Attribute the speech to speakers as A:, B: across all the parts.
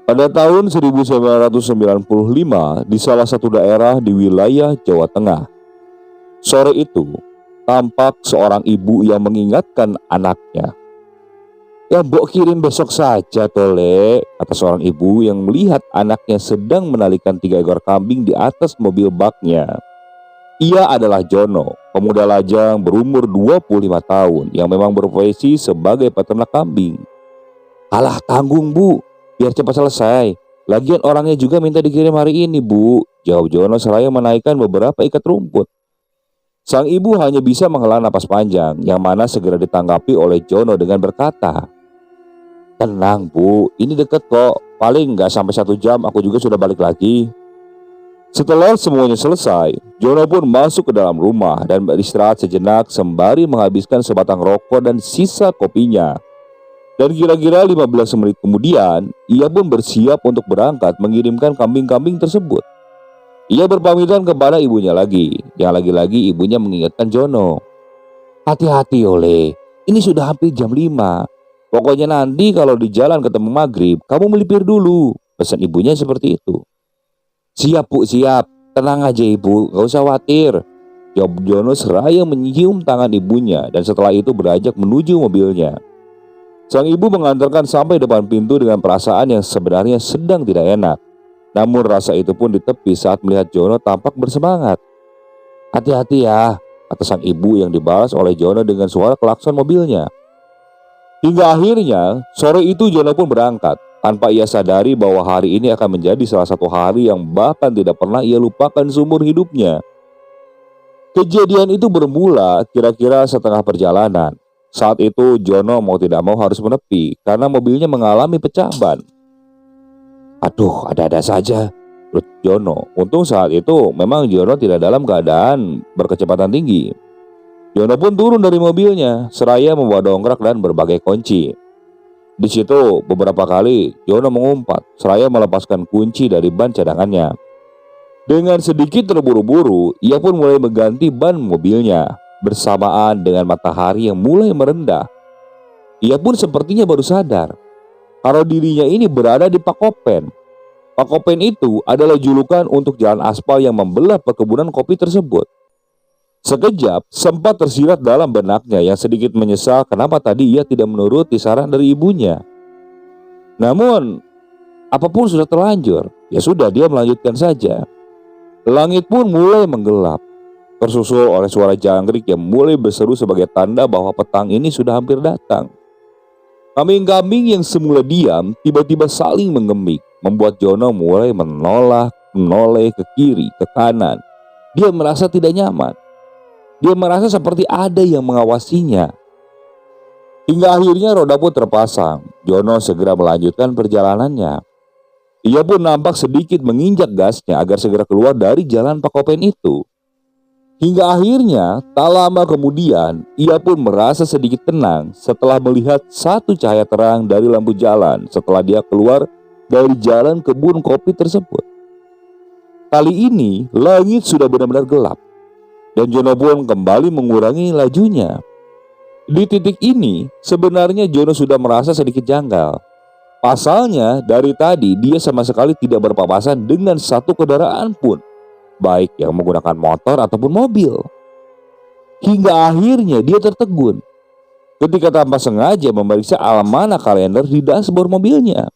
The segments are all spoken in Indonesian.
A: Pada tahun 1995 di salah satu daerah di wilayah Jawa Tengah. Sore itu, tampak seorang ibu yang mengingatkan anaknya. "Ya mbok kirim besok saja tole," kata seorang ibu yang melihat anaknya sedang menalikan 3 ekor kambing di atas mobil baknya. Ia adalah Jono, pemuda lajang berumur 25 tahun yang memang berprofesi sebagai peternak kambing. "Alah tanggung bu, biar cepat selesai. Lagian orangnya juga minta dikirim hari ini bu," jawab Jono seraya menaikkan beberapa ikat rumput. Sang ibu hanya bisa menghela napas panjang, yang mana segera ditanggapi oleh Jono dengan berkata, "Tenang bu, ini deket kok. Paling nggak sampai 1 jam aku juga sudah balik lagi." Setelah semuanya selesai, Jono pun masuk ke dalam rumah dan beristirahat sejenak sembari menghabiskan sebatang rokok dan sisa kopinya. Dan kira-kira 15 menit kemudian, ia pun bersiap untuk berangkat mengirimkan kambing-kambing tersebut. Ia berpamitan kepada ibunya lagi, yang lagi-lagi ibunya mengingatkan Jono. "Hati-hati Ole, ini sudah hampir jam 5. Pokoknya nanti kalau di jalan ketemu maghrib, kamu melipir dulu," pesan ibunya seperti itu. "Siap bu, siap. Tenang aja ibu, gak usah khawatir," jawab Jono seraya menyium tangan ibunya dan setelah itu beranjak menuju mobilnya. Sang ibu mengantarkan sampai depan pintu dengan perasaan yang sebenarnya sedang tidak enak. Namun rasa itu pun ditepi saat melihat Jono tampak bersemangat. "Hati-hati ya," kata sang ibu yang dibalas oleh Jono dengan suara klakson mobilnya. Hingga akhirnya sore itu Jono pun berangkat tanpa ia sadari bahwa hari ini akan menjadi salah satu hari yang bahkan tidak pernah ia lupakan seumur hidupnya. Kejadian itu bermula kira-kira setengah perjalanan. Saat itu Jono mau tidak mau harus menepi karena mobilnya mengalami pecah ban. "Aduh, ada-ada saja," menurut Jono. Untung saat itu memang Jono tidak dalam keadaan berkecepatan tinggi. Jono pun turun dari mobilnya seraya membawa dongkrak dan berbagai kunci. Di situ beberapa kali Jono mengumpat seraya melepaskan kunci dari ban cadangannya. Dengan sedikit terburu-buru, ia pun mulai mengganti ban mobilnya bersamaan dengan matahari yang mulai merendah. Ia pun sepertinya baru sadar kalau dirinya ini berada di Pakopen. Pakopen itu adalah julukan untuk jalan aspal yang membelah perkebunan kopi tersebut. Sekejap sempat tersirat dalam benaknya yang sedikit menyesal kenapa tadi ia tidak menuruti saran dari ibunya. Namun apapun sudah terlanjur, ya sudah dia melanjutkan saja. Langit pun mulai menggelap, tersusul oleh suara jangkrik yang mulai berseru sebagai tanda bahwa petang ini sudah hampir datang. Kambing-kambing yang semula diam tiba-tiba saling menggemik, membuat Jono mulai menoleh ke kiri, ke kanan. Dia merasa tidak nyaman. Dia merasa seperti ada yang mengawasinya. Hingga akhirnya roda pun terpasang. Jono segera melanjutkan perjalanannya. Ia pun nampak sedikit menginjak gasnya agar segera keluar dari jalan Pakopen itu. Hingga akhirnya tak lama kemudian ia pun merasa sedikit tenang setelah melihat satu cahaya terang dari lampu jalan setelah dia keluar dari jalan kebun kopi tersebut. Kali ini langit sudah benar-benar gelap dan Jono pun kembali mengurangi lajunya. Di titik ini sebenarnya Jono sudah merasa sedikit janggal. Pasalnya dari tadi dia sama sekali tidak berpapasan dengan satu kendaraan pun, baik yang menggunakan motor ataupun mobil. Hingga akhirnya dia tertegun ketika tanpa sengaja memeriksa almanak kalender di dashboard mobilnya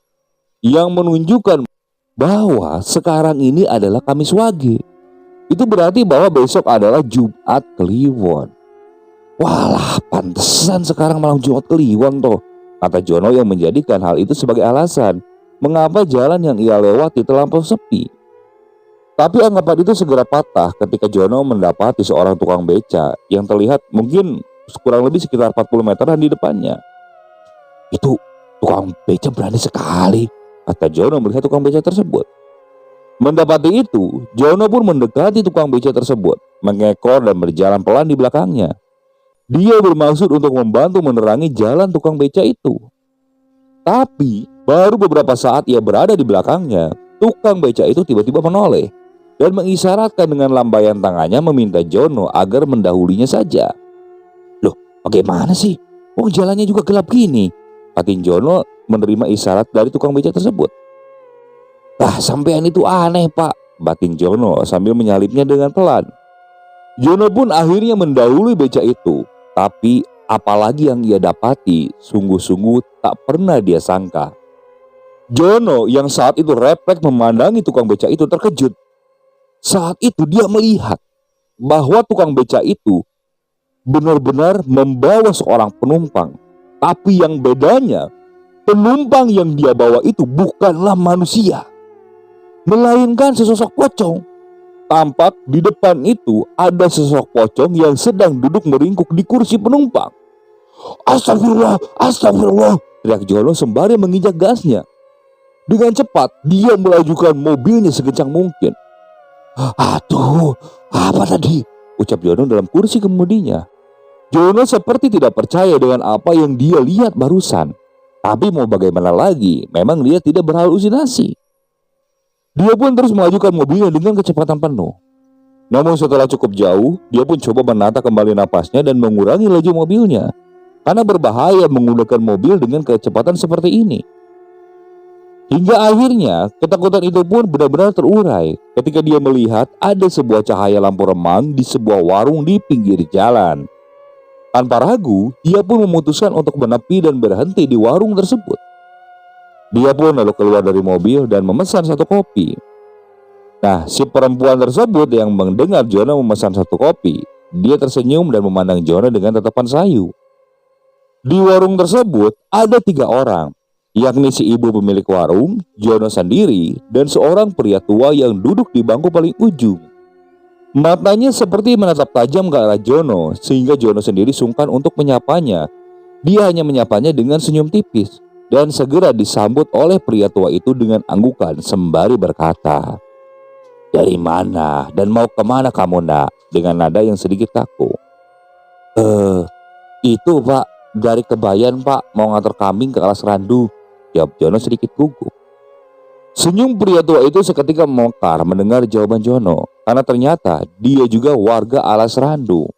A: yang menunjukkan bahwa sekarang ini adalah Kamis Wage. Itu berarti bahwa besok adalah Jumat Kliwon. "Walah, pantesan sekarang malam Jumat Kliwon toh," kata Jono yang menjadikan hal itu sebagai alasan mengapa jalan yang ia lewati terlampau sepi. Tapi anggapan itu segera patah ketika Jono mendapati seorang tukang beca yang terlihat mungkin kurang lebih sekitar 40 meteran di depannya. "Itu tukang beca berani sekali," kata Jono melihat tukang beca tersebut. Mendapati itu, Jono pun mendekati tukang beca tersebut, mengekor dan berjalan pelan di belakangnya. Dia bermaksud untuk membantu menerangi jalan tukang beca itu. Tapi baru beberapa saat ia berada di belakangnya, tukang beca itu tiba-tiba menoleh dan mengisyaratkan dengan lambaian tangannya meminta Jono agar mendahulinya saja. "Loh, bagaimana sih? Jalannya juga gelap gini," batin Jono menerima isyarat dari tukang beca tersebut. Sampean itu aneh pak, batin Jono sambil menyalipnya dengan pelan. Jono pun akhirnya mendahului beca itu. Tapi apalagi yang ia dapati, sungguh-sungguh tak pernah dia sangka. Jono yang saat itu refleks memandangi tukang beca itu terkejut. Saat itu dia melihat bahwa tukang beca itu benar-benar membawa seorang penumpang. Tapi yang bedanya, penumpang yang dia bawa itu bukanlah manusia, melainkan sesosok pocong. Tampak di depan itu ada sesosok pocong yang sedang duduk meringkuk di kursi penumpang. Astagfirullah, astagfirullah, teriak Jono sembari menginjak gasnya. Dengan cepat dia melajukan mobilnya sekencang mungkin. Aduh, apa tadi? Ucap Jono dalam kursi kemudinya. Jono seperti tidak percaya dengan apa yang dia lihat barusan. Tapi mau bagaimana lagi, memang dia tidak berhalusinasi. Dia pun terus melajukan mobilnya dengan kecepatan penuh. Namun setelah cukup jauh, dia pun coba menata kembali napasnya dan mengurangi laju mobilnya. Karena berbahaya menggunakan mobil dengan kecepatan seperti ini. Hingga akhirnya ketakutan itu pun benar-benar terurai ketika dia melihat ada sebuah cahaya lampu remang di sebuah warung di pinggir jalan. Tanpa ragu, dia pun memutuskan untuk menepi dan berhenti di warung tersebut. Dia pun lalu keluar dari mobil dan memesan satu kopi. Nah, si perempuan tersebut yang mendengar Jono memesan satu kopi, dia tersenyum dan memandang Jono dengan tatapan sayu. Di warung tersebut ada 3 orang, yakni si ibu pemilik warung, Jono sendiri, dan seorang pria tua yang duduk di bangku paling ujung. Matanya seperti menatap tajam ke arah Jono, sehingga Jono sendiri sungkan untuk menyapanya. Dia hanya menyapanya dengan senyum tipis, dan segera disambut oleh pria tua itu dengan anggukan sembari berkata, "Dari mana dan mau kemana kamu nak?" dengan nada yang sedikit kaku. Itu pak, dari Kebayan pak, mau ngantar kambing ke Alas Randu," jawab Jono sedikit gugup. Senyum pria tua itu seketika memekar mendengar jawaban Jono, karena ternyata dia juga warga Alas Randu.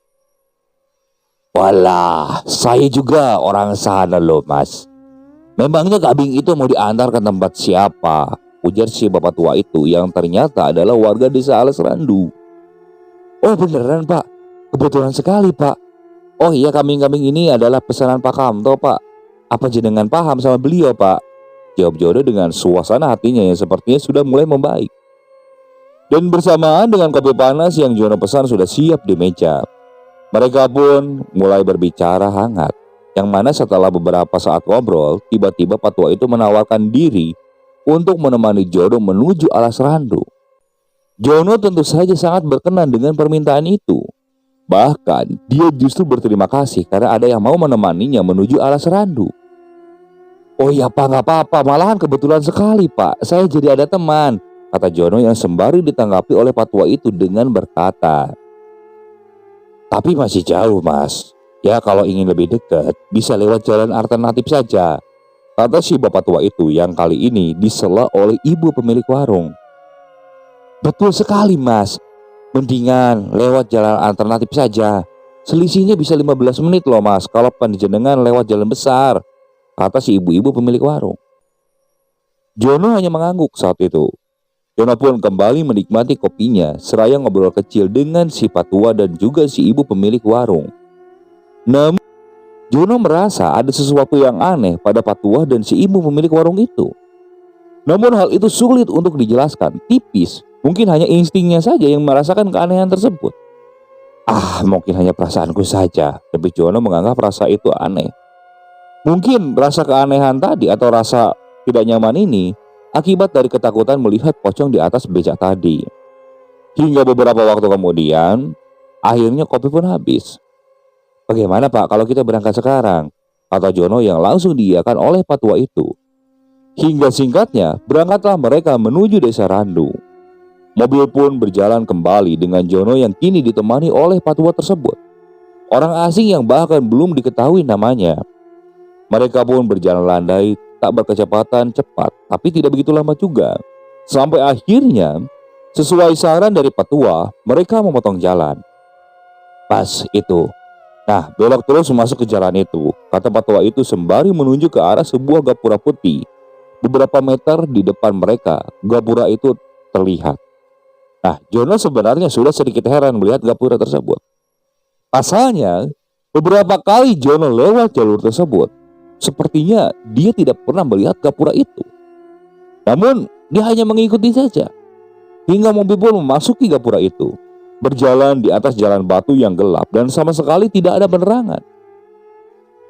A: "Walah, saya juga orang sana loh mas. Memangnya kambing itu mau diantar ke tempat siapa?" ujar si bapak tua itu yang ternyata adalah warga desa Alas Randu. "Oh beneran pak, kebetulan sekali pak. Oh iya, kambing-kambing ini adalah pesanan Pak Kamto pak. Apa jenengan paham sama beliau pak?" jawab Jono dengan suasana hatinya yang sepertinya sudah mulai membaik. Dan bersamaan dengan kopi panas yang Jono pesan sudah siap di meja, mereka pun mulai berbicara hangat. Yang mana setelah beberapa saat ngobrol, tiba-tiba Pak Tua itu menawarkan diri untuk menemani Jono menuju Alas Randu. Jono tentu saja sangat berkenan dengan permintaan itu. Bahkan dia justru berterima kasih karena ada yang mau menemaninya menuju Alas Randu. "Oh iya pak, gak apa-apa, malahan kebetulan sekali pak, saya jadi ada teman," kata Jono yang sembari ditanggapi oleh Pak Tua itu dengan berkata, "Tapi masih jauh mas. Ya kalau ingin lebih dekat, bisa lewat jalan alternatif saja," kata si bapak tua itu yang kali ini disela oleh ibu pemilik warung. "Betul sekali mas. Mendingan lewat jalan alternatif saja. Selisihnya bisa 15 menit loh mas kalau panjenengan lewat jalan besar," kata si ibu-ibu pemilik warung. Jono hanya mengangguk saat itu. Jono pun kembali menikmati kopinya seraya ngobrol kecil dengan si Pak Tua dan juga si ibu pemilik warung. Namun Jono merasa ada sesuatu yang aneh pada Pak Tua dan si ibu pemilik warung itu. Namun hal itu sulit untuk dijelaskan, tipis. Mungkin hanya instingnya saja yang merasakan keanehan tersebut. Mungkin hanya perasaanku saja, tapi Jono menganggap rasa itu aneh. Mungkin rasa keanehan tadi atau rasa tidak nyaman ini akibat dari ketakutan melihat pocong di atas becak tadi. Hingga beberapa waktu kemudian, akhirnya kopi pun habis. "Bagaimana pak kalau kita berangkat sekarang?" kata Jono yang langsung diiyakan oleh Pak Tua itu. Hingga singkatnya, berangkatlah mereka menuju desa Randu. Mobil pun berjalan kembali dengan Jono yang kini ditemani oleh Pak Tua tersebut, orang asing yang bahkan belum diketahui namanya. Mereka pun berjalan landai, tak berkecepatan cepat, tapi tidak begitu lama juga. Sampai akhirnya, sesuai saran dari Pak Tua, mereka memotong jalan. "Pas itu. Nah, belok terus masuk ke jalan itu," kata Pak Tua itu sembari menunjuk ke arah sebuah gapura putih beberapa meter di depan mereka, gapura itu terlihat. Nah, Jono sebenarnya sudah sedikit heran melihat gapura tersebut. Pasalnya, beberapa kali Jono lewat jalur tersebut, sepertinya dia tidak pernah melihat gapura itu. Namun, dia hanya mengikuti saja. Hingga mobil pun memasuki gapura itu, berjalan di atas jalan batu yang gelap dan sama sekali tidak ada penerangan.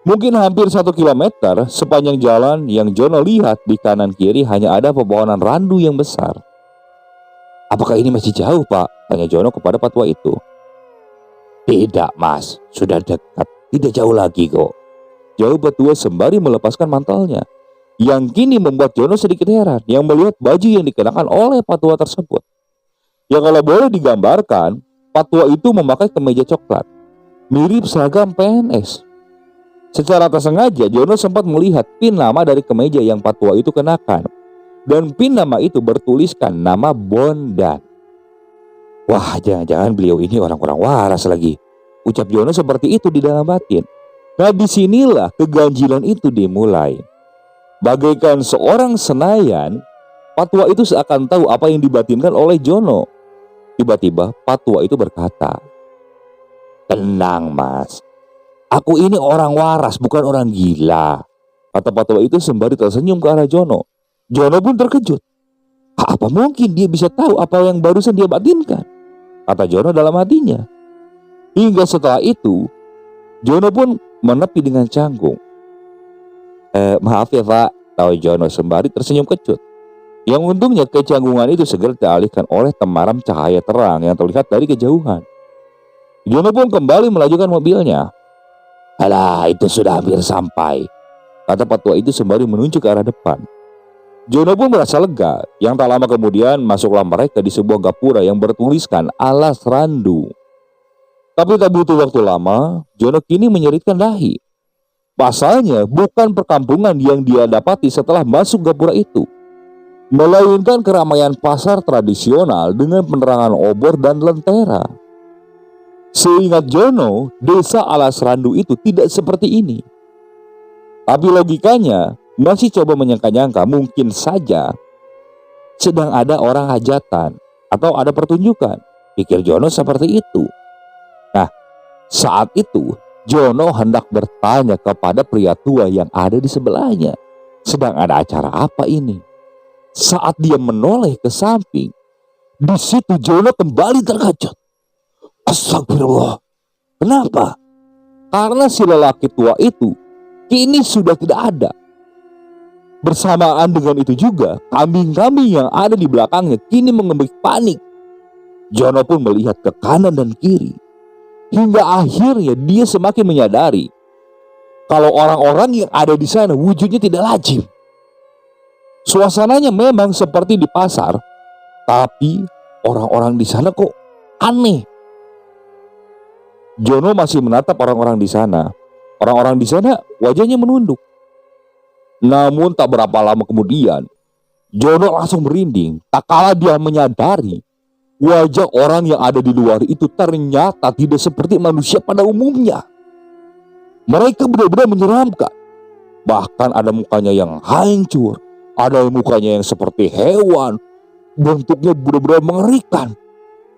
A: Mungkin hampir 1 kilometer sepanjang jalan yang Jono lihat di kanan kiri hanya ada pepohonan randu yang besar. "Apakah ini masih jauh, Pak?" tanya Jono kepada patua itu. "Tidak, Mas, sudah dekat, tidak jauh lagi kok," jawab patua sembari melepaskan mantelnya, yang kini membuat Jono sedikit heran yang melihat baju yang dikenakan oleh patua tersebut. Ya kalau boleh digambarkan, patua itu memakai kemeja coklat, mirip seragam PNS. Secara tak sengaja, Jono sempat melihat pin nama dari kemeja yang patua itu kenakan. Dan pin nama itu bertuliskan nama Bondan. "Wah, jangan-jangan beliau ini orang-orang waras lagi," ucap Jono seperti itu di dalam batin. Nah, disinilah keganjilan itu dimulai. Bagaikan seorang Senayan, patua itu seakan tahu apa yang dibatinkan oleh Jono. Tiba-tiba patua itu berkata, "Tenang, Mas. Aku ini orang waras, bukan orang gila," kata patua itu sembari tersenyum ke arah Jono. Jono pun terkejut. Apa mungkin dia bisa tahu apa yang barusan dia batinkan? Kata Jono dalam hatinya. Hingga setelah itu, Jono pun menepi dengan canggung. Maaf ya, Pak," tahu Jono sembari tersenyum kecut. Yang untungnya kecanggungan itu segera dialihkan oleh temaram cahaya terang yang terlihat dari kejauhan. Jono pun kembali melajukan mobilnya. "Alah, itu sudah hampir sampai," kata patua itu sembari menunjuk ke arah depan. Jono pun merasa lega. Yang tak lama kemudian masuklah mereka di sebuah gapura yang bertuliskan Alas Randu. Tapi tak butuh waktu lama, Jono kini menyeritkan dahi. Pasalnya bukan perkampungan yang dia dapati setelah masuk gapura itu, melainkan keramaian pasar tradisional dengan penerangan obor dan lentera. Seingat Jono, desa Alas Randu itu tidak seperti ini. Tapi logikanya masih coba menyangka-nyangka mungkin saja sedang ada orang hajatan atau ada pertunjukan. Pikir Jono seperti itu. Nah, saat itu Jono hendak bertanya kepada pria tua yang ada di sebelahnya, sedang ada acara apa ini? Saat dia menoleh ke samping, di situ Jono kembali terkejut. Astagfirullah. Kenapa? Karena si lelaki tua itu kini sudah tidak ada. Bersamaan dengan itu juga, kambing-kambing yang ada di belakangnya kini mengembik panik. Jono pun melihat ke kanan dan kiri. Hingga akhirnya dia semakin menyadari kalau orang-orang yang ada di sana wujudnya tidak lazim. Suasananya memang seperti di pasar, tapi orang-orang di sana kok aneh. Jono masih menatap orang-orang di sana. Orang-orang di sana wajahnya menunduk. Namun tak berapa lama kemudian, Jono langsung merinding. Tak kala dia menyadari wajah orang yang ada di luar itu ternyata tidak seperti manusia pada umumnya. Mereka benar-benar menyeramkan. Bahkan ada mukanya yang hancur, ada mukanya yang seperti hewan, bentuknya benar-benar mengerikan.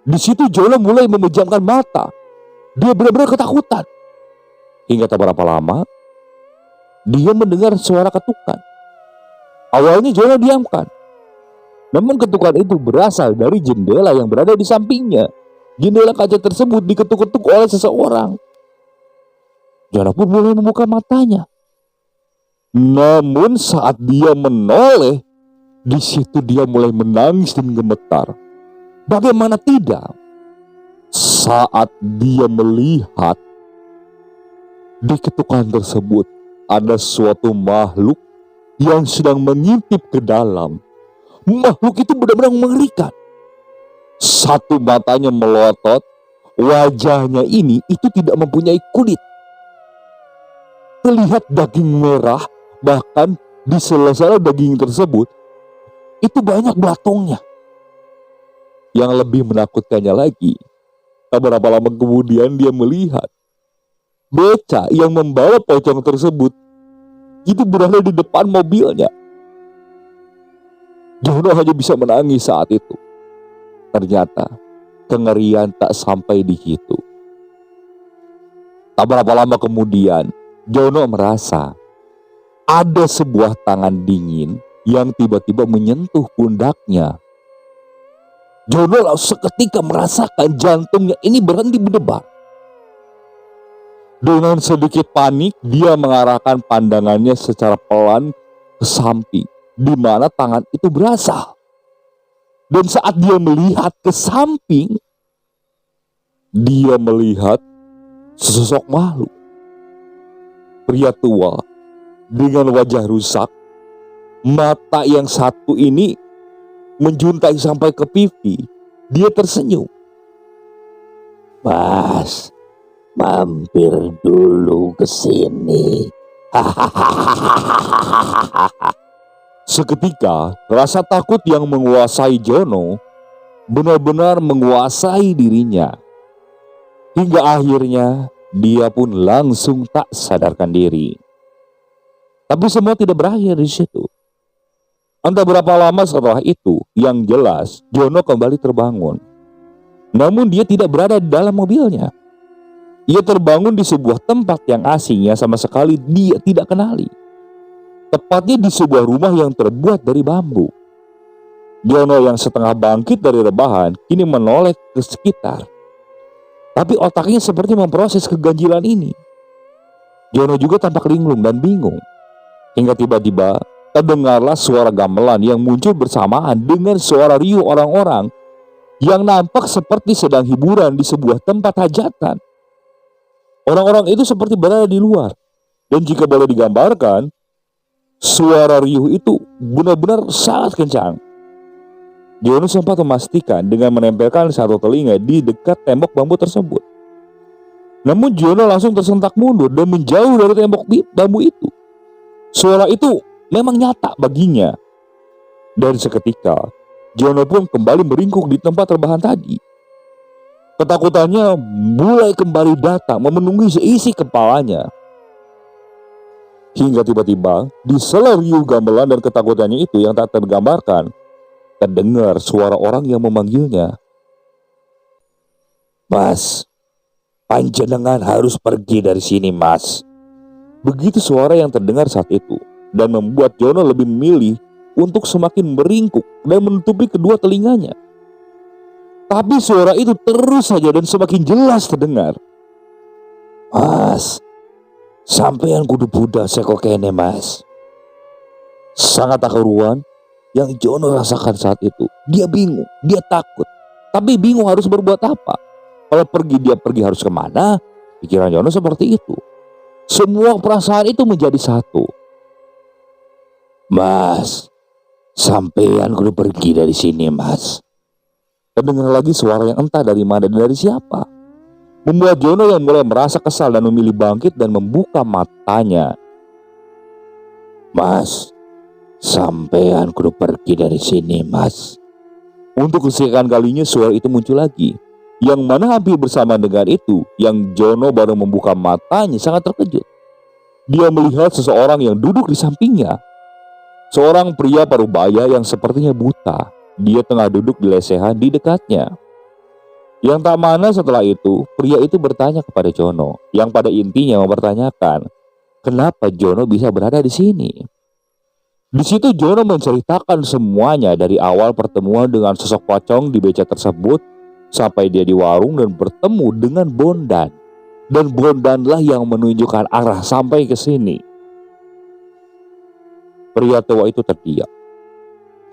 A: Di situ Jono mulai memejamkan mata. Dia benar-benar ketakutan. Hingga tak berapa lama, dia mendengar suara ketukan. Awalnya Jono diamkan. Namun ketukan itu berasal dari jendela yang berada di sampingnya. Jendela kaca tersebut diketuk-ketuk oleh seseorang. Jono pun mulai membuka matanya. Namun saat dia menoleh, di situ dia mulai menangis dan gemetar. Bagaimana tidak? Saat dia melihat di ketukan tersebut ada suatu makhluk yang sedang mengintip ke dalam. Makhluk itu benar-benar mengerikan. Satu matanya melotot, wajahnya ini itu tidak mempunyai kulit. Terlihat daging merah, bahkan di sela-sela daging tersebut itu banyak belatungnya. Yang lebih menakutkannya lagi, tak berapa lama kemudian dia melihat beca yang membawa pocong tersebut itu berada di depan mobilnya. Jono hanya bisa menangis saat itu. Ternyata kengerian tak sampai di situ. Tak berapa lama kemudian, Jono merasa ada sebuah tangan dingin yang tiba-tiba menyentuh pundaknya. Jono langsung seketika merasakan jantungnya ini berhenti berdebar. Dengan sedikit panik, dia mengarahkan pandangannya secara pelan ke samping, di mana tangan itu berasal. Dan saat dia melihat ke samping, dia melihat sesosok makhluk. Pria tua dengan wajah rusak, mata yang satu ini menjuntai sampai ke pipi. Dia tersenyum. "Mas, mampir dulu ke sini." Seketika, rasa takut yang menguasai Jono benar-benar menguasai dirinya. Hingga akhirnya dia pun langsung tak sadarkan diri. Tapi semua tidak berakhir di situ. Entah berapa lama setelah itu, yang jelas Jono kembali terbangun. Namun dia tidak berada di dalam mobilnya. Ia terbangun di sebuah tempat yang asing yang sama sekali dia tidak kenali. Tepatnya di sebuah rumah yang terbuat dari bambu. Jono yang setengah bangkit dari rebahan kini menoleh ke sekitar. Tapi otaknya seperti memproses keganjilan ini. Jono juga tampak linglung dan bingung. Hingga tiba-tiba terdengarlah suara gamelan yang muncul bersamaan dengan suara riuh orang-orang yang nampak seperti sedang hiburan di sebuah tempat hajatan. Orang-orang itu seperti berada di luar. Dan jika boleh digambarkan, suara riuh itu benar-benar sangat kencang. Jono sempat memastikan dengan menempelkan satu telinga di dekat tembok bambu tersebut. Namun Jono langsung tersentak mundur dan menjauh dari tembok bambu itu. Suara itu memang nyata baginya. Dan seketika, Jono pun kembali meringkuk di tempat rebahan tadi. Ketakutannya mulai kembali datang memenuhi seisi kepalanya. Hingga tiba-tiba di sela riuh gamelan dan ketakutannya itu yang tak tergambarkan, terdengar suara orang yang memanggilnya. "Mas, panjenengan harus pergi dari sini, Mas." Begitu suara yang terdengar saat itu, dan membuat Jono lebih memilih untuk semakin meringkuk dan menutupi kedua telinganya. Tapi suara itu terus saja dan semakin jelas terdengar. "Mas, sampean kudu budal seko kene, Mas." Sangat tak karuan yang Jono rasakan saat itu. Dia bingung, dia takut, tapi bingung harus berbuat apa. Kalau pergi, dia pergi harus kemana? Pikiran Jono seperti itu. Semua perasaan itu menjadi satu. "Mas, sampean kudu pergi dari sini, Mas." Terdengar lagi suara yang entah dari mana dan dari siapa, membuat Jono yang mulai merasa kesal dan memilih bangkit dan membuka matanya. "Mas, sampean kudu pergi dari sini, Mas." Untuk kesekian kalinya suara itu muncul lagi, yang mana hampir bersama dengan itu, yang Jono baru membuka matanya sangat terkejut. Dia melihat seseorang yang duduk di sampingnya. Seorang pria parubaya yang sepertinya buta. Dia tengah duduk di lesehan di dekatnya. Yang tak mana setelah itu, pria itu bertanya kepada Jono, yang pada intinya mempertanyakan, kenapa Jono bisa berada di sini. Di situ Jono menceritakan semuanya dari awal pertemuan dengan sosok pocong di beca tersebut sampai dia di warung dan bertemu dengan Bondan. Dan Bondanlah yang menunjukkan arah sampai ke sini. Pria tua itu terdiam.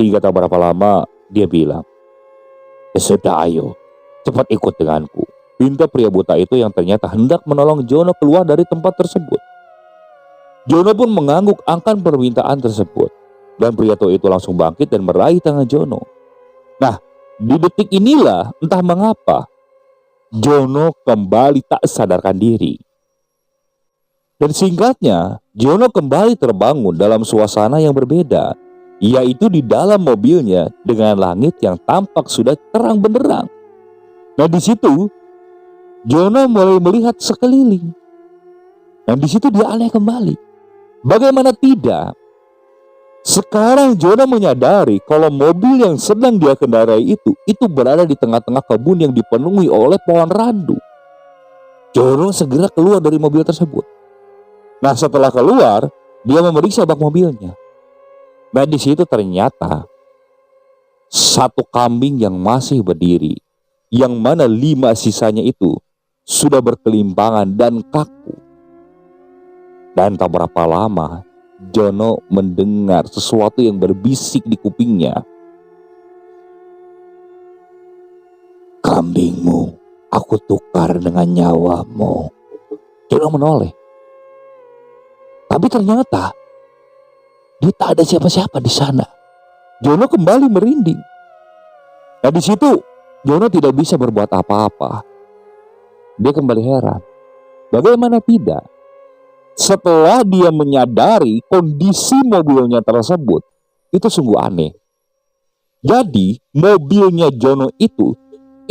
A: Hingga tak berapa lama dia bilang, "Sudah, ayo, cepat ikut denganku," pinta pria buta itu yang ternyata hendak menolong Jono keluar dari tempat tersebut. Jono pun mengangguk akan permintaan tersebut. Dan pria tua itu langsung bangkit dan meraih tangan Jono. Nah, di detik inilah entah mengapa Jono kembali tak sadarkan diri. Dan singkatnya, Jono kembali terbangun dalam suasana yang berbeda, yaitu di dalam mobilnya dengan langit yang tampak sudah terang benderang. Nah, di situ Jono mulai melihat sekeliling. Dan di situ dia aneh kembali. Bagaimana tidak? Sekarang Jono menyadari kalau mobil yang sedang dia kendarai itu berada di tengah-tengah kebun yang dipenuhi oleh pohon randu. Jono segera keluar dari mobil tersebut. Nah, setelah keluar, dia memeriksa bak mobilnya. Nah, di situ ternyata satu kambing yang masih berdiri, yang mana 5 sisanya itu sudah berkelimpangan dan kaku. Dan tak berapa lama, Jono mendengar sesuatu yang berbisik di kupingnya. "Kambingmu aku tukar dengan nyawamu." Jono menoleh. Tapi ternyata dia tak ada siapa-siapa di sana. Jono kembali merinding. Nah, di situ Jono tidak bisa berbuat apa-apa. Dia kembali heran. Bagaimana tidak? Setelah dia menyadari kondisi mobilnya tersebut, itu sungguh aneh. Jadi mobilnya Jono itu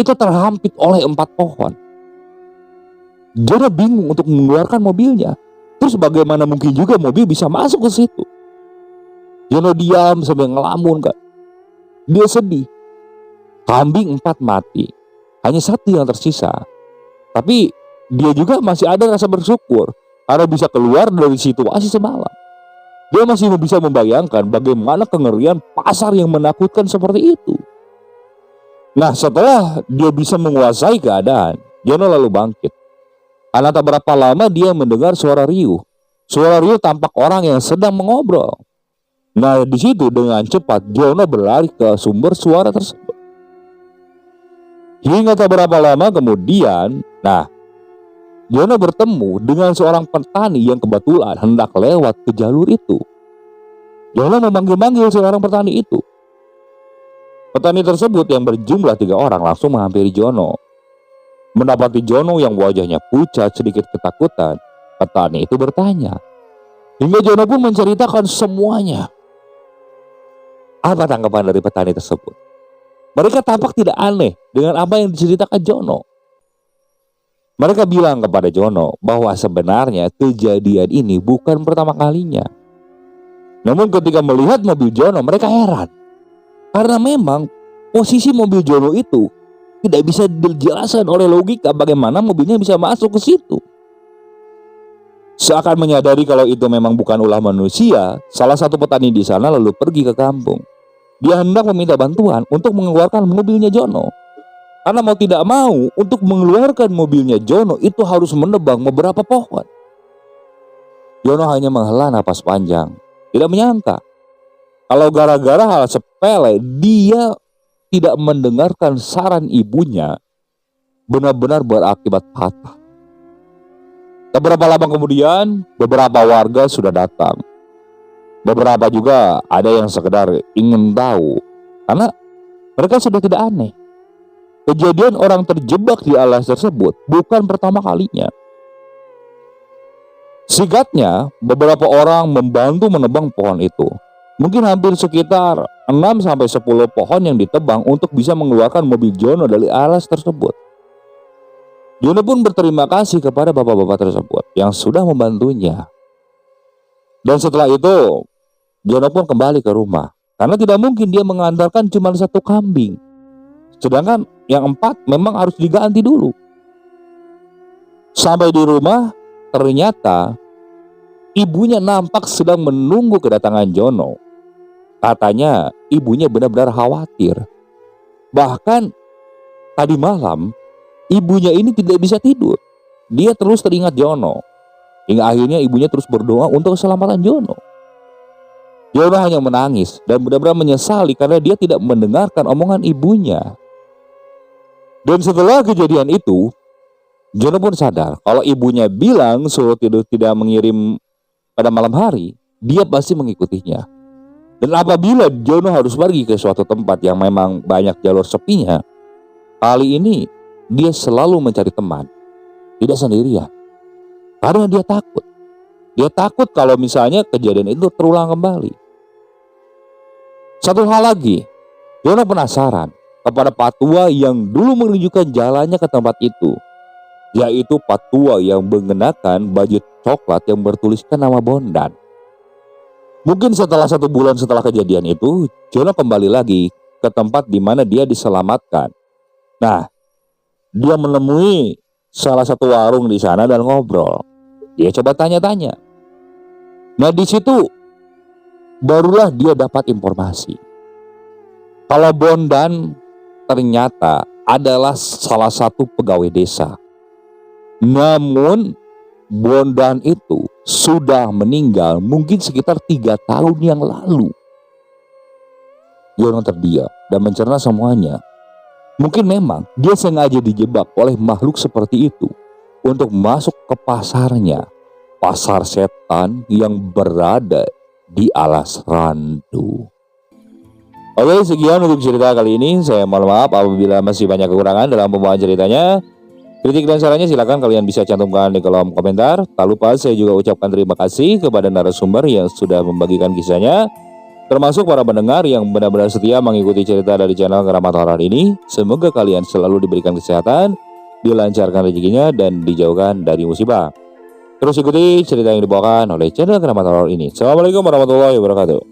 A: terhampit oleh 4 pohon. Jono bingung untuk mengeluarkan mobilnya. Terus bagaimana mungkin juga mobil bisa masuk ke situ? Jono diam sambil ngelamun kan. Dia sedih. Kambing 4 mati, hanya 1 yang tersisa. Tapi dia juga masih ada rasa bersyukur karena bisa keluar dari situasi semalam. Dia masih bisa membayangkan bagaimana kengerian pasar yang menakutkan seperti itu. Nah, setelah dia bisa menguasai keadaan, Jono lalu bangkit. Karena tak berapa lama dia mendengar suara riuh. Suara riuh tampak orang yang sedang mengobrol. Nah, di situ dengan cepat Jono berlari ke sumber suara tersebut. Hingga tak berapa lama kemudian, Jono bertemu dengan seorang petani yang kebetulan hendak lewat ke jalur itu. Jono memanggil-manggil seorang petani itu. Petani tersebut yang berjumlah 3 orang langsung menghampiri Jono. Mendapati Jono yang wajahnya pucat sedikit ketakutan, petani itu bertanya. Hingga Jono pun menceritakan semuanya. Apa tanggapan dari petani tersebut? Mereka tampak tidak aneh dengan apa yang diceritakan Jono. Mereka bilang kepada Jono bahwa sebenarnya kejadian ini bukan pertama kalinya. Namun ketika melihat mobil Jono, mereka heran. Karena memang posisi mobil Jono itu tidak bisa dijelaskan oleh logika bagaimana mobilnya bisa masuk ke situ. Seakan menyadari kalau itu memang bukan ulah manusia, salah satu petani di sana lalu pergi ke kampung. Dia hendak meminta bantuan untuk mengeluarkan mobilnya Jono. Karena mau tidak mau, untuk mengeluarkan mobilnya Jono itu harus menebang beberapa pohon. Jono hanya menghela napas panjang. Tidak menyangka kalau gara-gara hal sepele dia tidak mendengarkan saran ibunya, benar-benar berakibat fatal. Beberapa lama kemudian, beberapa warga sudah datang. Beberapa juga ada yang sekedar ingin tahu, karena mereka sudah tidak aneh. Kejadian orang terjebak di alas tersebut bukan pertama kalinya. Singkatnya, beberapa orang membantu menebang pohon itu. Mungkin hampir sekitar 6-10 pohon yang ditebang untuk bisa mengeluarkan mobil Jono dari alas tersebut. Jono pun berterima kasih kepada bapak-bapak tersebut yang sudah membantunya. Dan setelah itu, Jono pun kembali ke rumah. Karena tidak mungkin dia mengandalkan cuma 1 kambing. Sedangkan yang 4 memang harus diganti dulu. Sampai di rumah, ternyata ibunya nampak sedang menunggu kedatangan Jono. Katanya ibunya benar-benar khawatir. Bahkan tadi malam ibunya ini tidak bisa tidur. Dia terus teringat Jono. Hingga akhirnya ibunya terus berdoa untuk keselamatan Jono. Jono hanya menangis dan benar-benar menyesali karena dia tidak mendengarkan omongan ibunya. Dan setelah kejadian itu, Jono pun sadar kalau ibunya bilang suruh tidur tidak mengirim pada malam hari, dia pasti mengikutinya. Dan apabila Jono harus pergi ke suatu tempat yang memang banyak jalur sepinya, kali ini dia selalu mencari teman, tidak sendirian. Karena dia takut. Dia takut kalau misalnya kejadian itu terulang kembali. Satu hal lagi, Jono penasaran kepada patua yang dulu menunjukkan jalannya ke tempat itu, yaitu patua yang mengenakan baju coklat yang bertuliskan nama Bondan. Mungkin setelah 1 bulan setelah kejadian itu, Jono kembali lagi ke tempat di mana dia diselamatkan. Nah, dia menemui salah satu warung di sana dan ngobrol. Dia coba tanya-tanya. Nah, di situ barulah dia dapat informasi kalau Bondan ternyata adalah salah satu pegawai desa. Namun Bondan itu sudah meninggal mungkin sekitar 3 tahun yang lalu. Jono terdiam dan mencerna semuanya. Mungkin memang dia sengaja dijebak oleh makhluk seperti itu untuk masuk ke pasarnya, pasar setan yang berada di Alas Randu. Oke, sekian untuk cerita kali ini. Saya mohon maaf apabila masih banyak kekurangan dalam pembawaan ceritanya. Kritik dan sarannya silakan kalian bisa cantumkan di kolom komentar. Tak lupa saya juga ucapkan terima kasih kepada narasumber yang sudah membagikan kisahnya, termasuk para pendengar yang benar-benar setia mengikuti cerita dari channel Keramat Horor ini. Semoga kalian selalu diberikan kesehatan, dilancarkan rezekinya, dan dijauhkan dari musibah. Terus ikuti cerita yang dibawakan oleh channel Keramat Horor ini. Assalamualaikum warahmatullahi wabarakatuh.